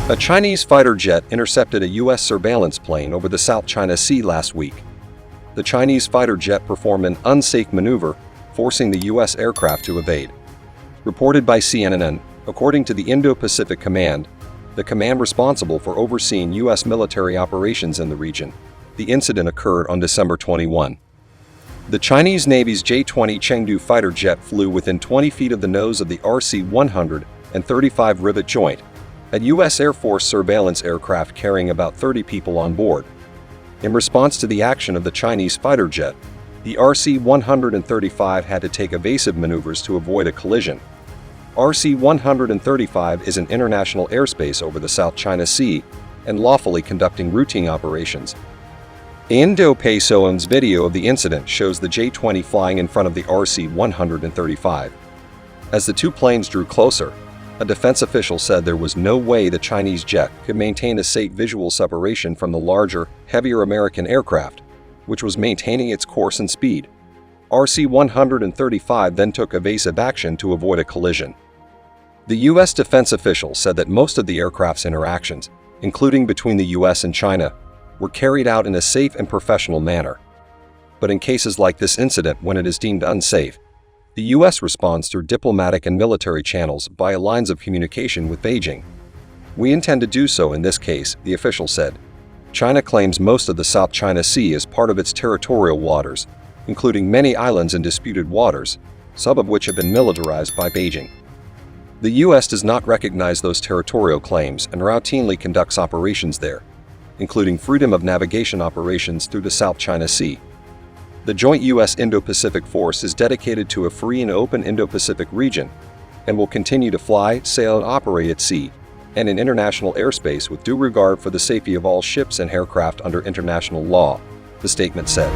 A Chinese fighter jet intercepted a U.S. surveillance plane over the South China Sea last week. The Chinese fighter jet performed an unsafe maneuver, forcing the U.S. aircraft to evade. Reported by CNN, according to the Indo-Pacific Command, the command responsible for overseeing U.S. military operations in the region, the incident occurred on December 21. The Chinese Navy's J-20 Chengdu fighter jet flew within 20 feet of the nose of the RC-135 rivet joint, a U.S. Air Force surveillance aircraft carrying about 30 people on board. In response to the action of the Chinese fighter jet, the RC-135 had to take evasive maneuvers to avoid a collision. RC-135 is in international airspace over the South China Sea and lawfully conducting routine operations. Indo-Pacific's video of the incident shows the J-20 flying in front of the RC-135. As the two planes drew closer, a defense official said there was no way the Chinese jet could maintain a safe visual separation from the larger, heavier American aircraft, which was maintaining its course and speed. RC-135 then took evasive action to avoid a collision. The U.S. defense official said that most of the aircraft's interactions, including between the U.S. and China, were carried out in a safe and professional manner. But in cases like this incident, when it is deemed unsafe, the U.S. responds through diplomatic and military channels via lines of communication with Beijing. We intend to do so in this case, the official said. China claims most of the South China Sea as part of its territorial waters, including many islands in disputed waters, some of which have been militarized by Beijing. The U.S. does not recognize those territorial claims and routinely conducts operations there, including freedom of navigation operations through the South China Sea. The joint U.S. Indo-Pacific Force is dedicated to a free and open Indo-Pacific region and will continue to fly, sail, and operate at sea and in international airspace with due regard for the safety of all ships and aircraft under international law, the statement said.